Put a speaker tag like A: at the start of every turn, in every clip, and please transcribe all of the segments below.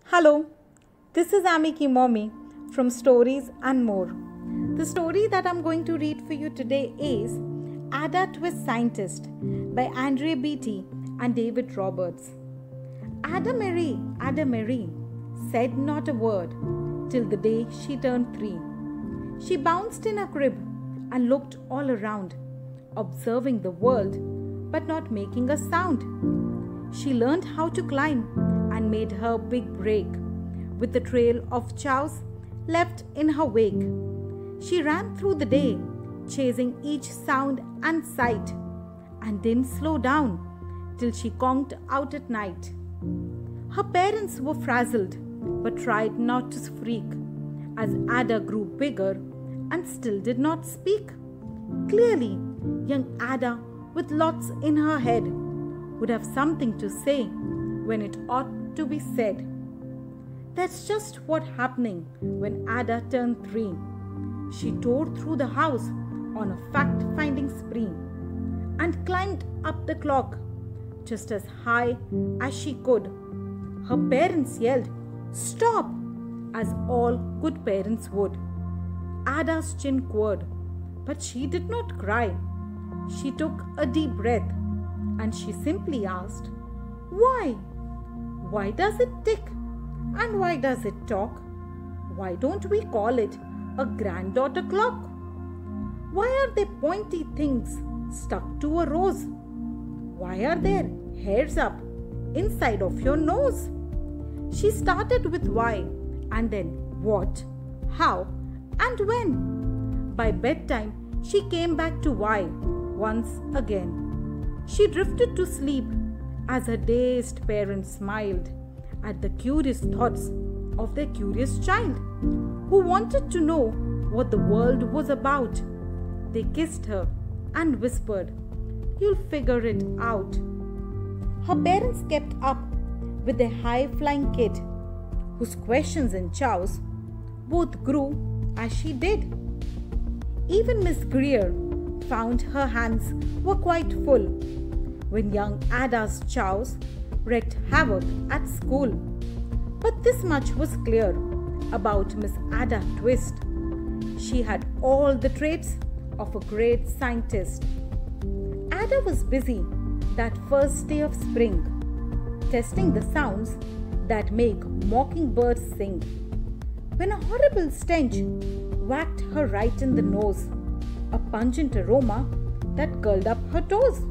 A: Hello, this is Amiki Mommy from Stories and More. The story that I'm going to read for you today is Ada Twist Scientist by Andrea Beatty and David Roberts. Ada Mary, said not a word till the day she turned 3. She bounced in her crib and looked all around, observing the world but not making a sound. She learned how to climb and made her big break with the trail of chows left in her wake. She ran through the day, chasing each sound and sight, and didn't slow down till she conked out at night. Her parents were frazzled but tried not to freak as Ada grew bigger and still did not speak. Clearly, young Ada, with lots in her head, would have something to say when it ought to be said. That's just what happening when Ada turned 3. She tore through the house on a fact-finding spree and climbed up the clock just as high as she could. Her parents yelled, "Stop!" as all good parents would. Ada's chin quivered, but she did not cry. She took a deep breath and she simply asked, "Why? Why does it tick? And why does it talk? Why don't we call it a granddaughter clock? Why are there pointy things stuck to a rose? Why are there hairs up inside of your nose?" She started with why and then what, how, and when. By bedtime, she came back to why once again. She drifted to sleep as her dazed parents smiled at the curious thoughts of their curious child who wanted to know what the world was about. They kissed her and whispered, "You'll figure it out." Her parents kept up with their high-flying kid, whose questions and chows both grew as she did. Even Miss Greer found her hands were quite full when young Ada's chows wreaked havoc at school. But this much was clear about Miss Ada Twist. She had all the traits of a great scientist. Ada was busy that first day of spring, testing the sounds that make mockingbirds sing, when a horrible stench whacked her right in the nose, a pungent aroma that curled up her toes.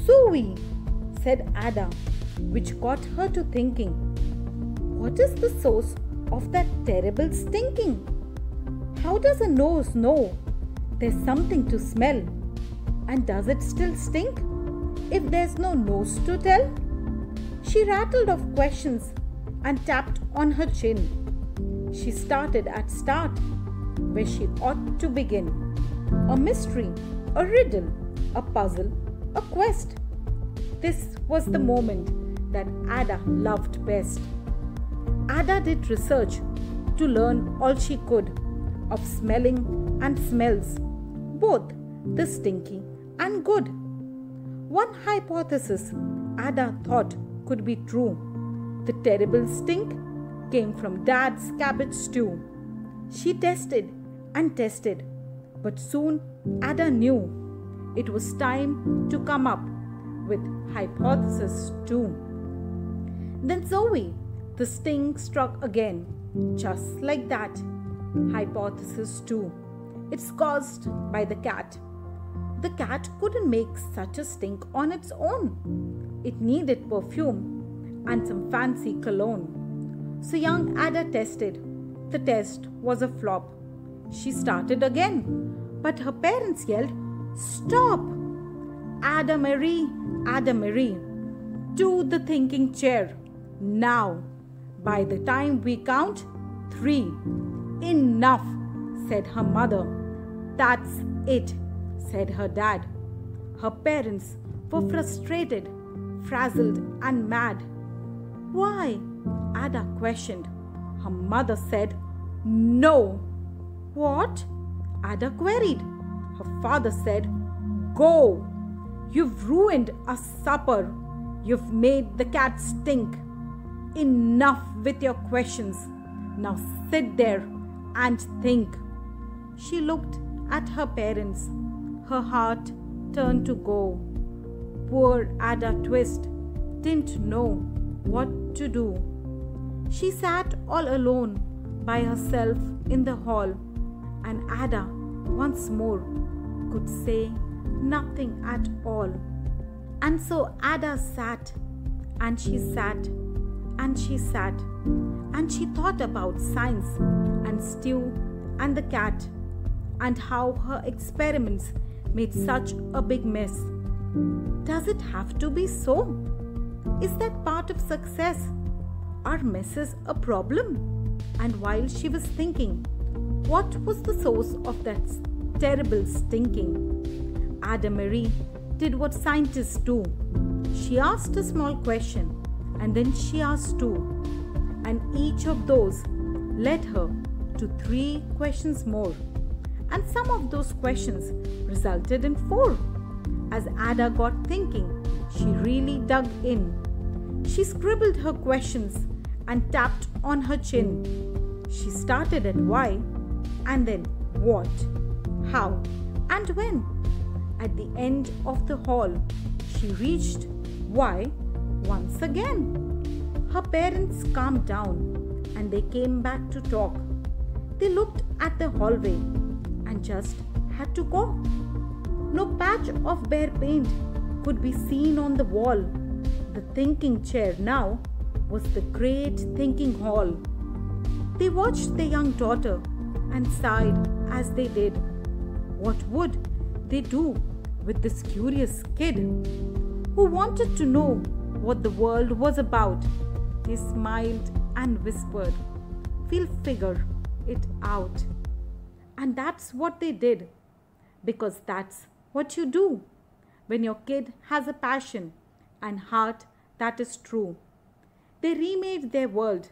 A: "Suey," said Ada, which got her to thinking, what is the source of that terrible stinking? How does a nose know there's something to smell? And does it still stink if there's no nose to tell? She rattled off questions and tapped on her chin. She started at start, where she ought to begin. A mystery, a riddle, a puzzle, a quest. This was the moment that Ada loved best. Ada did research to learn all she could of smelling and smells, both the stinky and good. One hypothesis Ada thought could be true. The terrible stink came from Dad's cabbage stew. She tested and tested, but soon Ada knew it was time to come up with hypothesis 2. Then Zoe, the sting struck again, just like that. Hypothesis 2. It's caused by the cat. The cat couldn't make such a stink on its own. It needed perfume and some fancy cologne. So young Ada tested. The test was a flop. She started again, but her parents yelled, "Stop! Ada Mary, to the thinking chair. Now, by the time we count 3. "Enough," said her mother. "That's it," said her dad. Her parents were frustrated, frazzled and mad. "Why?" Ada questioned. Her mother said, "No." "What?" Ada queried. Her father said, "Go. You've ruined our supper. You've made the cat stink." Enough with your questions. Now sit there and think. She looked at her parents. Her heart turned to gold. Poor Ada Twist didn't know what to do. She sat all alone by herself in the hall, and Ada once more could say nothing at all. And so Ada sat, and she sat, and she sat, and she thought about science and Stew and the cat, and how her experiments made such a big mess. Does it have to be so? Is that part of success? Are messes a problem? And while she was thinking, what was the source of that terrible stinking? Ada Marie did what scientists do. She asked a small question, and then she asked two, and each of those led her to 3 questions more. And some of those questions resulted in 4. As Ada got thinking, she really dug in. She scribbled her questions and tapped on her chin. She started at why, and then what, how, and when. At the end of the hall, she reached why once again. Her parents calmed down and they came back to talk. They looked at the hallway and just had to go. No patch of bare paint could be seen on the wall. The thinking chair now was the great thinking hall. They watched their young daughter and sighed as they did. What would they do with this curious kid who wanted to know what the world was about? They smiled and whispered, "We'll figure it out." And that's what they did, because that's what you do when your kid has a passion and heart that is true. They remade their world.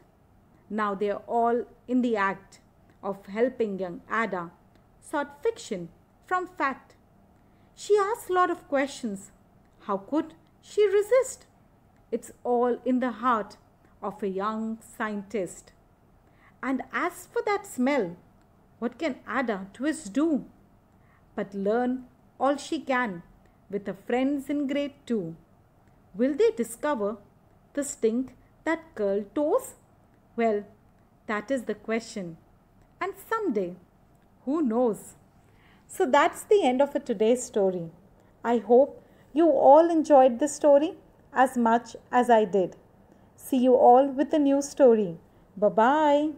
A: Now they are all in the act of helping young Ada sort fiction from fact. She asked a lot of questions. How could she resist? It's all in the heart of a young scientist. And as for that smell, what can Ada Twist do? But learn all she can with her friends in grade 2. Will they discover the stink that curled toes? Well, that is the question. And someday, who knows? So that's the end of today's story. I hope you all enjoyed this story as much as I did. See you all with a new story. Bye-bye.